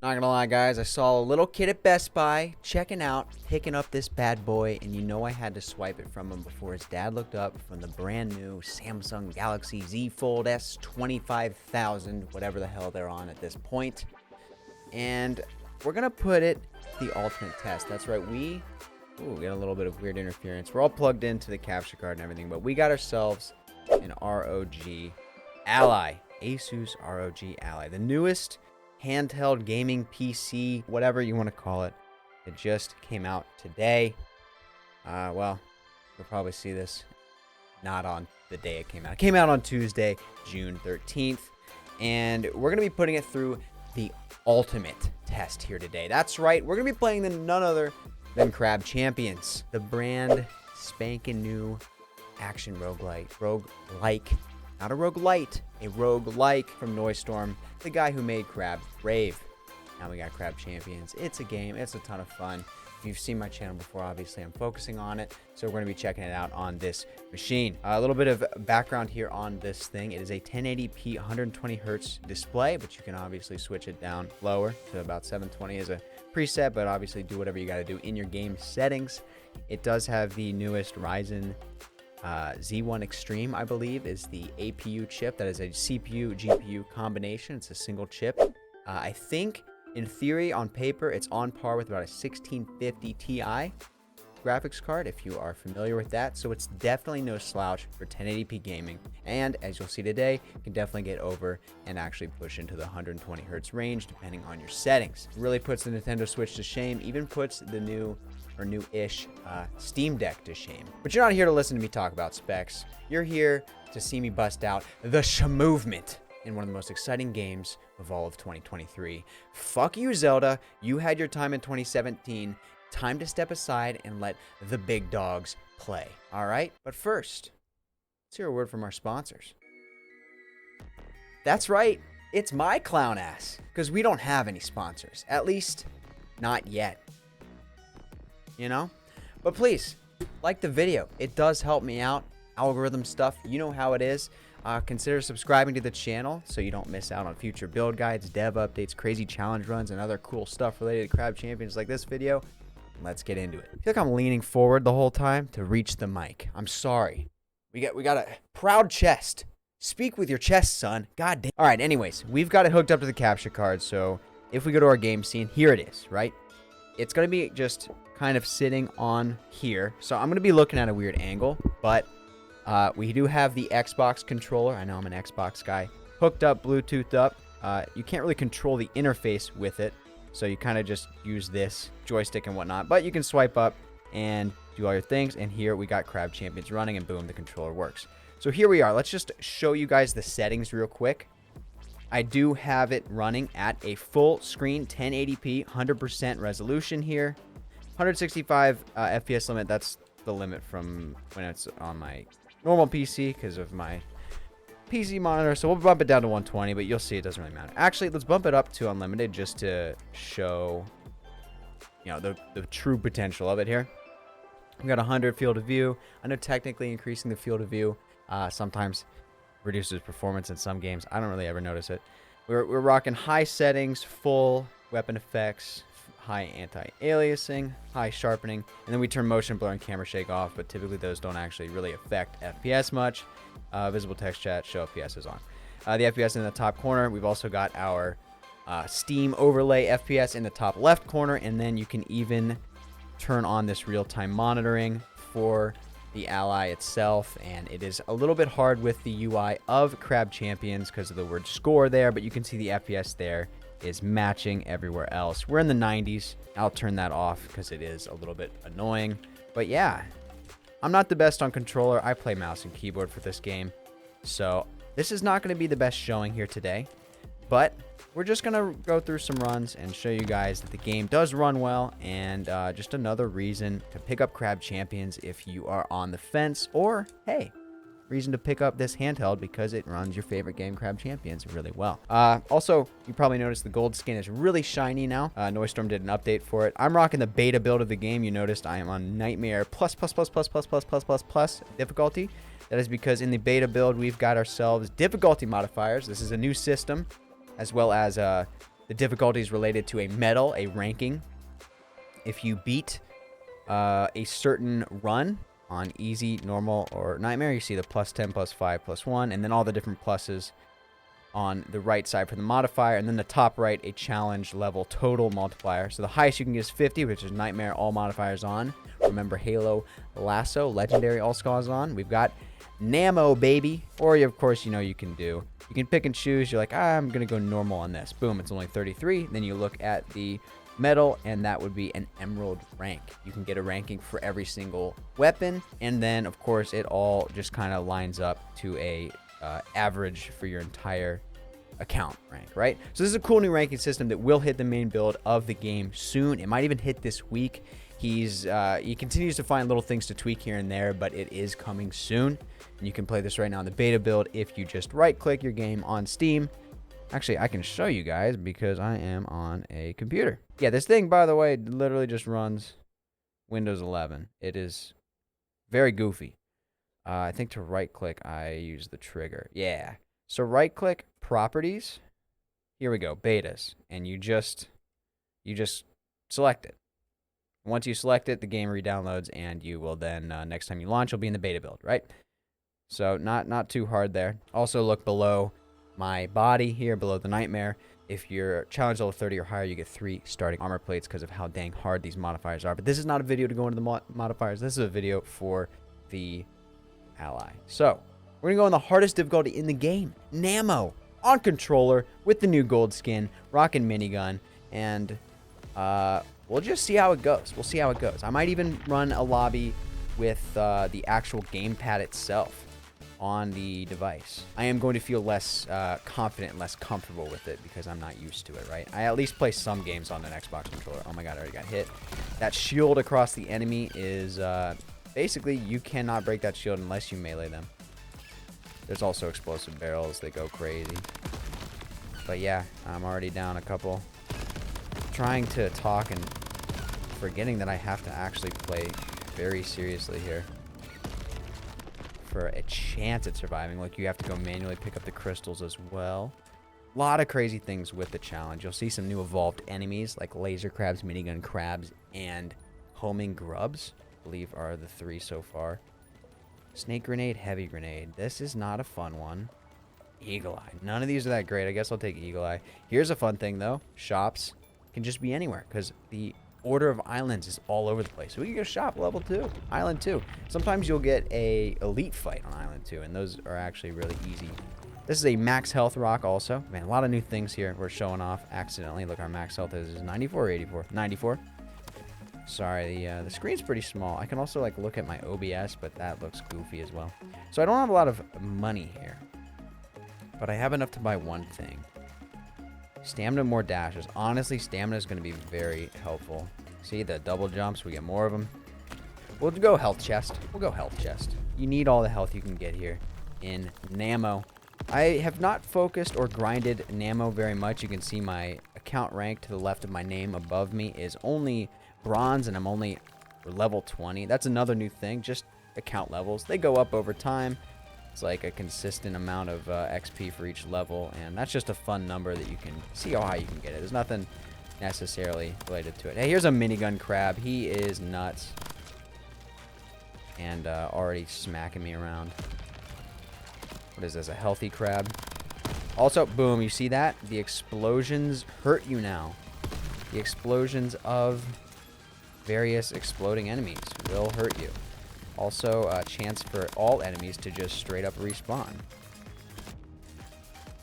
Not gonna lie, guys, I saw a little kid at Best Buy checking out, picking up this bad boy, and you know I had to swipe it from him before his dad looked up from the brand new Samsung Galaxy Z Fold S 25,000, whatever the hell they're on at this point. And we're gonna put it the ultimate test. That's right, we get a little bit of weird interference. We're all plugged into the capture card and everything, but we got ourselves an ROG Ally, Asus ROG Ally, the newest handheld gaming PC, whatever you want to call it. It just came out today. Well, you'll probably see this not on the day it came out. It came out on Tuesday, June 13th, and we're going to be putting it through the ultimate test here today. That's right, we're going to be playing none other than Crab Champions, the brand spanking new action roguelike, not a roguelite, a roguelike from Noisestorm, the guy who made Crab Rave. Now we got Crab Champions. It's a game. It's a ton of fun. If you've seen my channel before, obviously I'm focusing on it, so we're going to be checking it out on this machine. A little bit of background here on this thing. It is a 1080p 120 hertz display, but you can obviously switch it down lower to about 720 as a preset, but obviously do whatever you got to do in your game settings. It does have the newest Ryzen Z1 Extreme, I believe, is the APU chip. That is a CPU GPU combination. It's a single chip. I think in theory, on paper, it's on par with about a 1650 Ti graphics card, if you are familiar with that. So it's definitely no slouch for 1080p gaming. And as you'll see today, you can definitely get over and actually push into the 120 hertz range depending on your settings. It really puts the Nintendo Switch to shame, even puts the new-ish Steam Deck to shame. But you're not here to listen to me talk about specs. You're here to see me bust out the movement in one of the most exciting games of all of 2023. Fuck you, Zelda. You had your time in 2017. Time to step aside and let the big dogs play. All right? But first, let's hear a word from our sponsors. That's right. It's my clown ass. Because we don't have any sponsors. At least, not yet. You know? But please, like the video. It does help me out. Algorithm stuff, you know how it is. Consider subscribing to the channel so you don't miss out on future build guides, dev updates, crazy challenge runs, and other cool stuff related to Crab Champions like this video. Let's get into it. I feel like I'm leaning forward the whole time to reach the mic. I'm sorry. We got a proud chest. Speak with your chest, son. God damn. All right, anyways, we've got it hooked up to the capture card, so if we go to our game scene, here it is, right? It's going to be just kind of sitting on here, so I'm going to be looking at a weird angle, but we do have the Xbox controller. I know I'm an Xbox guy. Hooked up, Bluetooth up. You can't really control the interface with it, so you kind of just use this joystick and whatnot. But you can swipe up and do all your things. And here we got Crab Champions running, and boom, the controller works. So here we are. Let's just show you guys the settings real quick. I do have it running at a full screen 1080p, 100% resolution here. 165 FPS limit. That's the limit from when it's on my normal PC because of my PC monitor. So we'll bump it down to 120, but you'll see it doesn't really matter. Actually, let's bump it up to unlimited just to show, you know, the true potential of it here. We've got 100 field of view. I know technically increasing the field of view sometimes reduces performance in some games. I don't really ever notice it. We're rocking high settings, full weapon effects, high anti-aliasing, high sharpening, and then we turn motion blur and camera shake off, but typically those don't actually really affect FPS much. Visible text chat, show FPS is on. The FPS in the top corner, we've also got our Steam overlay FPS in the top left corner, and then you can even turn on this real-time monitoring for the Ally itself, and it is a little bit hard with the UI of Crab Champions because of the word score there, but you can see the FPS there is matching everywhere else. We're in the 90s. I'll turn that off because it is a little bit annoying. But yeah, I'm not the best on controller. I play mouse and keyboard for this game. So this is not going to be the best showing here today. But we're just going to go through some runs and show you guys that the game does run well. And just another reason to pick up Crab Champions if you are on the fence. Or, hey, reason to pick up this handheld because it runs your favorite game, Crab Champions, really well. Also, you probably noticed the gold skin is really shiny now. Noisestorm did an update for it. I'm rocking the beta build of the game. You noticed I am on Nightmare plus difficulty. That is because in the beta build, we've got ourselves difficulty modifiers. This is a new system, as well as The difficulty is related to a medal, a ranking. If you beat a certain run on easy, normal, or nightmare, you see the +10, +5, +1, and then all the different pluses on the right side for the modifier, and then the top right, a challenge level total multiplier. So the highest you can get is 50, which is nightmare, all modifiers on. Remember Halo, Lasso, legendary, all scars on. We've got NAMO, baby. Or, of course, you know you can pick and choose. You're like, I'm going to go normal on this. Boom, it's only 33. Then you look at the medal, and that would be an emerald rank. You can get a ranking for every single weapon, and then, of course, it all just kind of lines up to a average for your entire account rank, right? So this is a cool new ranking system that will hit the main build of the game soon. It might even hit this week. He continues to find little things to tweak here and there, but it is coming soon. And you can play this right now in the beta build if you just right-click your game on Steam. Actually, I can show you guys because I am on a computer. Yeah, this thing, by the way, literally just runs Windows 11. It is very goofy. I think to right-click, I use the trigger. Yeah. So right-click, Properties. Here we go, Betas. And you just select it. Once you select it, the game re-downloads, and you will then, next time you launch, you'll be in the beta build, right? So not too hard there. Also, look below my body here, below the nightmare. If you're challenge level 30 or higher, you get 3 starting armor plates because of how dang hard these modifiers are. But this is not a video to go into the modifiers. This is a video for the Ally. So, we're going to go on the hardest difficulty in the game. NAMO. On controller, with the new gold skin, rocking minigun, and we'll just see how it goes. We'll see how it goes. I might even run a lobby with the actual gamepad itself on the device. I am going to feel less confident and less comfortable with it because I'm not used to it, right? I at least play some games on an Xbox controller. Oh my god, I already got hit. That shield across the enemy is basically you cannot break that shield unless you melee them. There's also explosive barrels that go crazy. But yeah, I'm already down a couple. Trying to talk and forgetting that I have to actually play very seriously here for a chance at surviving. Like, you have to go manually pick up the crystals as well. A lot of crazy things with the challenge. You'll see some new evolved enemies like laser crabs, minigun crabs, and homing grubs, I believe are the 3 so far. Snake grenade, heavy grenade. This is not a fun one. Eagle eye. None of these are that great. I guess I'll take eagle eye. Here's a fun thing though. Shops can just be anywhere because the order of islands is all over the place. So we can get a shop level 2, island 2. Sometimes you'll get a elite fight on island 2, and those are actually really easy. This is a max health rock also. Man, a lot of new things here we're showing off accidentally. Look, our max health is 94 or 84? 94. Sorry, the screen's pretty small. I can also like look at my OBS, but that looks goofy as well. So I don't have a lot of money here, but I have enough to buy one thing. Stamina, more dashes. Honestly, stamina is going to be very helpful. See the double jumps? We get more of them. We'll go health chest. We'll go health chest. You need all the health you can get here in NAMO. I have not focused or grinded NAMO very much. You can see my account rank to the left of my name above me is only bronze, and I'm only level 20. That's another new thing. Just account levels. They go up over time. It's like a consistent amount of XP for each level, and that's just a fun number that you can see how high you can get it. There's nothing necessarily related to it. Hey, here's a minigun crab. He is nuts. And already smacking me around. What is this, a healthy crab? Also, boom, you see that? The explosions hurt you now. The explosions of various exploding enemies will hurt you. Also, a chance for all enemies to just straight up respawn.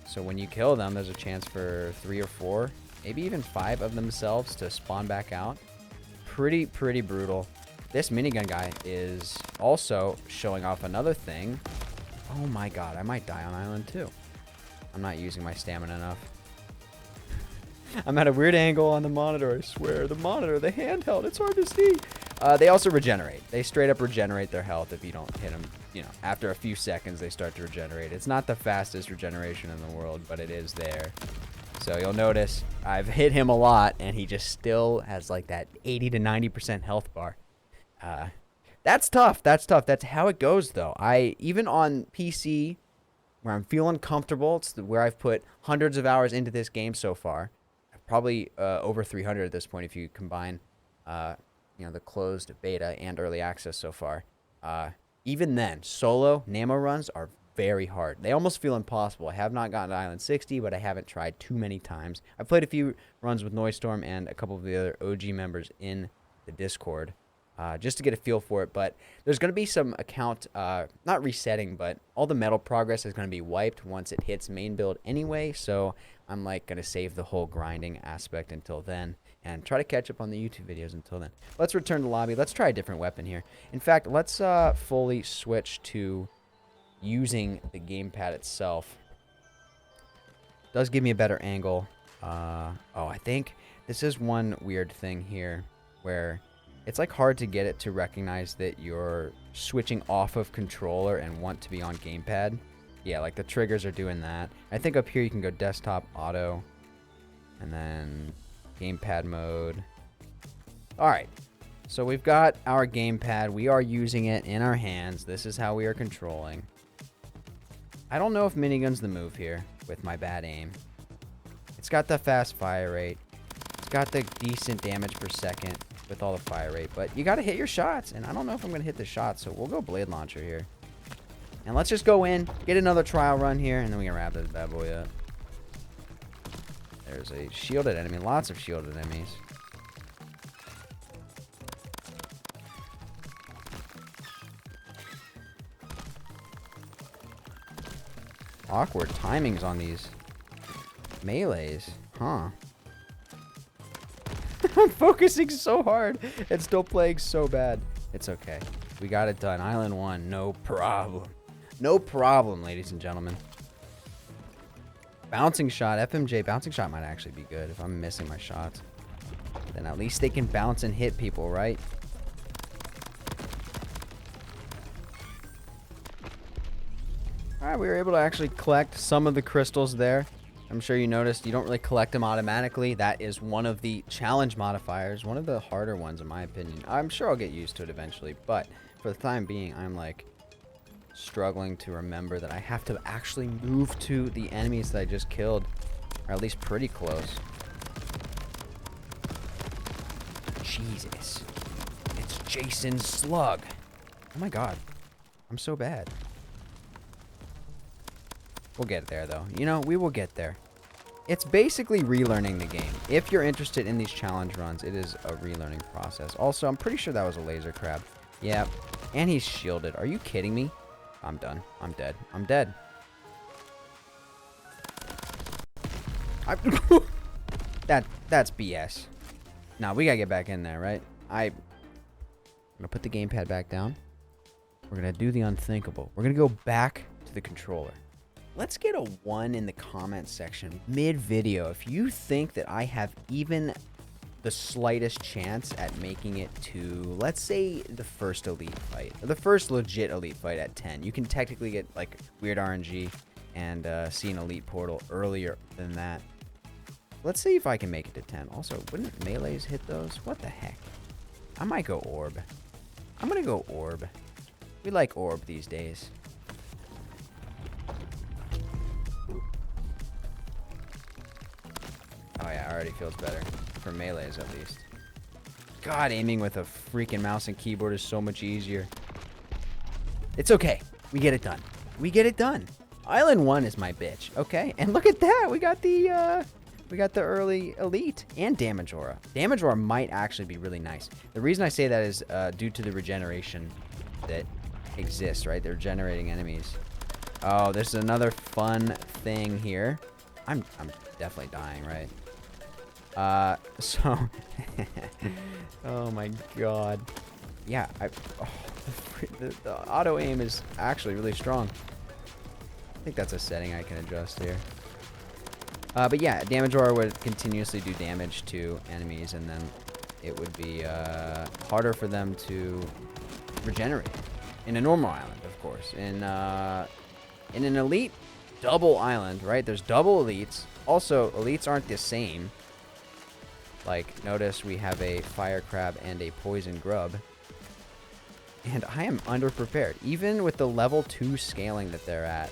So when you kill them, there's a chance for 3 or 4, maybe even 5 of themselves to spawn back out. Pretty brutal. This minigun guy is also showing off another thing. Oh my god, I might die on island 2. I'm not using my stamina enough. I'm at a weird angle on the monitor, I swear. The monitor, the handheld, it's hard to see. They also regenerate. They straight up regenerate their health if you don't hit them. You know, after a few seconds, they start to regenerate. It's not the fastest regeneration in the world, but it is there. So you'll notice I've hit him a lot, and he just still has like that 80 to 90% health bar. That's tough. That's tough. That's how it goes, though. Even on PC, where I'm feeling comfortable, it's where I've put hundreds of hours into this game so far. probably over 300 at this point if you combine, you know, the closed beta and early access so far. Even then, solo NAMO runs are very hard. They almost feel impossible. I have not gotten to Island 60, but I haven't tried too many times. I've played a few runs with Noisestorm and a couple of the other OG members in the Discord, just to get a feel for it. But there's going to be some account, not resetting, but all the metal progress is going to be wiped once it hits main build anyway. So I'm like going to save the whole grinding aspect until then and try to catch up on the YouTube videos until then. Let's return to lobby. Let's try a different weapon here. In fact, let's fully switch to using the gamepad itself. Does give me a better angle. Oh, I think this is one weird thing here where it's like hard to get it to recognize that you're switching off of controller and want to be on gamepad. Yeah, like the triggers are doing that. I think up here you can go desktop, auto, and then gamepad mode. All right, so we've got our gamepad. We are using it in our hands. This is how we are controlling. I don't know if minigun's the move here with my bad aim. It's got the fast fire rate. It's got the decent damage per second with all the fire rate, but you got to hit your shots, and I don't know if I'm going to hit the shots, so we'll go blade launcher here. And let's just go in, get another trial run here, and then we can wrap this bad boy up. There's a shielded enemy, lots of shielded enemies. Awkward timings on these melees, huh? I'm focusing so hard and still playing so bad. It's okay. We got it done. Island 1, no problem. No problem, ladies and gentlemen. Bouncing shot, FMJ bouncing shot might actually be good if I'm missing my shots. Then at least they can bounce and hit people, right? Alright, we were able to actually collect some of the crystals there. I'm sure you noticed you don't really collect them automatically. That is one of the challenge modifiers, one of the harder ones in my opinion. I'm sure I'll get used to it eventually, but for the time being, I'm like struggling to remember that I have to actually move to the enemies that I just killed, or at least pretty close. Jesus. It's Jason Slug. Oh my god. I'm so bad. We'll get there, though. You know, we will get there. It's basically relearning the game. If you're interested in these challenge runs, it is a relearning process. Also, I'm pretty sure that was a laser crab. Yeah, and he's shielded. Are you kidding me? I'm done. I'm dead. I'm dead. That's BS. Nah, we gotta get back in there, right? I'm gonna put the gamepad back down. We're gonna do the unthinkable. We're gonna go back to the controller. Let's get a 1 in the comment section mid-video if you think that I have even the slightest chance at making it to, let's say, the first elite fight. Or the first legit elite fight at 10. You can technically get, like, weird RNG and see an elite portal earlier than that. Let's see if I can make it to 10. Also, wouldn't melees hit those? What the heck? I might go orb. I'm gonna go orb. We like orb these days. Oh yeah, already feels better. For melees, at least. God, aiming with a freaking mouse and keyboard is so much easier. It's okay. We get it done. We get it done. Island 1 is my bitch, okay? And look at that. We got the early elite and damage aura. Damage aura might actually be really nice. The reason I say that is due to the regeneration that exists, right? They're generating enemies. Oh, there's another fun thing here. I'm definitely dying, right? So oh my god. Yeah, the auto aim is actually really strong. I think that's a setting I can adjust here. But yeah, damage aura would continuously do damage to enemies, and then it would be harder for them to regenerate. In a normal island, of course. In an elite double island, right? There's double elites. Also, elites aren't the same. Like, notice we have a fire crab and a poison grub. And I am underprepared. Even with the level 2 scaling that they're at,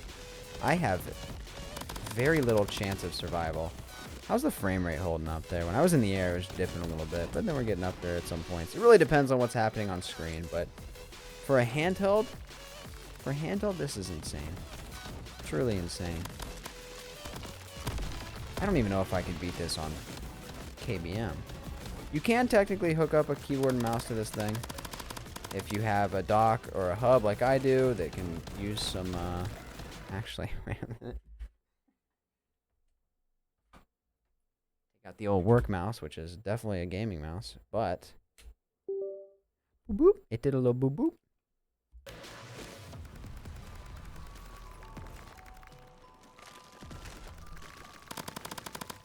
I have very little chance of survival. How's the frame rate holding up there? When I was in the air, it was dipping a little bit, but then we're getting up there at some points. It really depends on what's happening on screen, but for a handheld, this is insane. Truly insane. I don't even know if I can beat this on KBM. You can technically hook up a keyboard and mouse to this thing if you have a dock or a hub like I do that can use some, actually, wait a minute. Got the old work mouse, which is definitely a gaming mouse, but boop, boop, it did a little boop boop.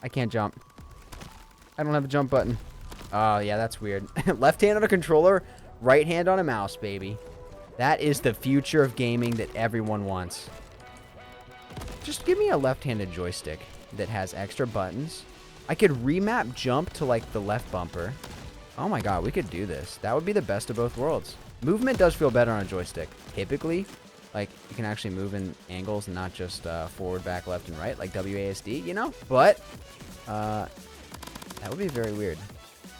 I can't jump. I don't have a jump button. Oh, yeah, that's weird. Left hand on a controller, right hand on a mouse, baby. That is the future of gaming that everyone wants. Just give me a left-handed joystick that has extra buttons. I could remap jump to, like, the left bumper. Oh, my God, we could do this. That would be the best of both worlds. Movement does feel better on a joystick. Typically, like, you can actually move in angles and not just forward, back, left, and right, like WASD, you know? But that would be very weird.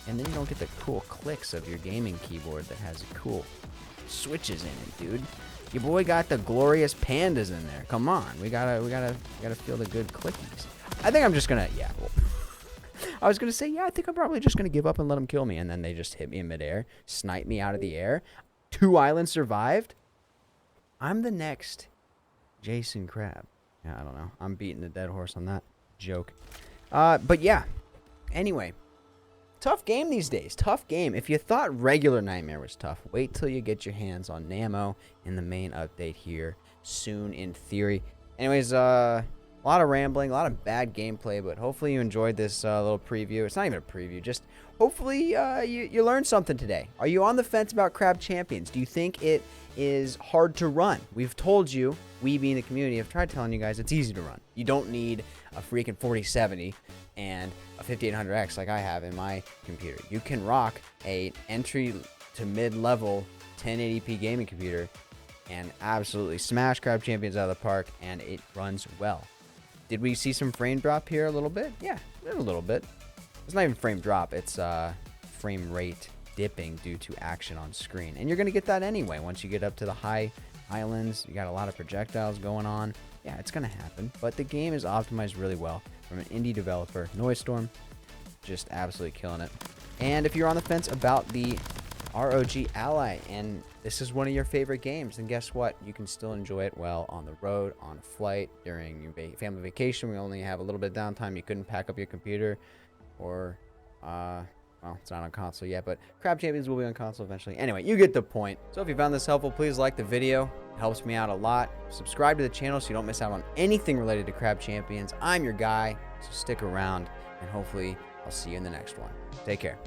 And then you don't get the cool clicks of your gaming keyboard that has cool switches in it, dude. Your boy got the glorious pandas in there. Come on, we gotta feel the good clickies. I think I'm just gonna, yeah. Well, I was gonna say, yeah, I think I'm probably just gonna give up and let them kill me, and then they just hit me in midair, snipe me out of the air. 2 islands survived. I'm the next Jason Crab. Yeah, I don't know. I'm beating a dead horse on that joke. But yeah. Anyway, tough game these days. Tough game. If you thought regular Nightmare was tough, wait till you get your hands on NAMO in the main update here soon, in theory. Anyways, a lot of rambling, a lot of bad gameplay, but hopefully you enjoyed this little preview. It's not even a preview, just hopefully you learned something today. Are you on the fence about Crab Champions? Do you think it is hard to run? We've told you, we being the community, have tried telling you guys it's easy to run. You don't need a freaking 4070 and a 5800X like I have in my computer. You can rock a entry to mid-level 1080p gaming computer and absolutely smash Crab Champions out of the park, and it runs well. Did we see some frame drop here a little bit? Yeah, a little bit. It's not even frame drop, it's frame rate dipping due to action on screen. And you're going to get that anyway once you get up to the high islands. You got a lot of projectiles going on. Yeah, it's going to happen. But the game is optimized really well from an indie developer, Noisestorm. Just absolutely killing it. And if you're on the fence about the ROG Ally and this is one of your favorite games, then guess what? You can still enjoy it well on the road, on a flight, during your family vacation. We only have a little bit of downtime. You couldn't pack up your computer, or well, it's not on console yet, but Crab Champions will be on console eventually. Anyway, you get the point. So if you found this helpful, please like the video. It helps me out a lot. Subscribe to the channel so you don't miss out on anything related to Crab Champions. I'm your guy, so stick around, and hopefully I'll see you in the next one. Take care.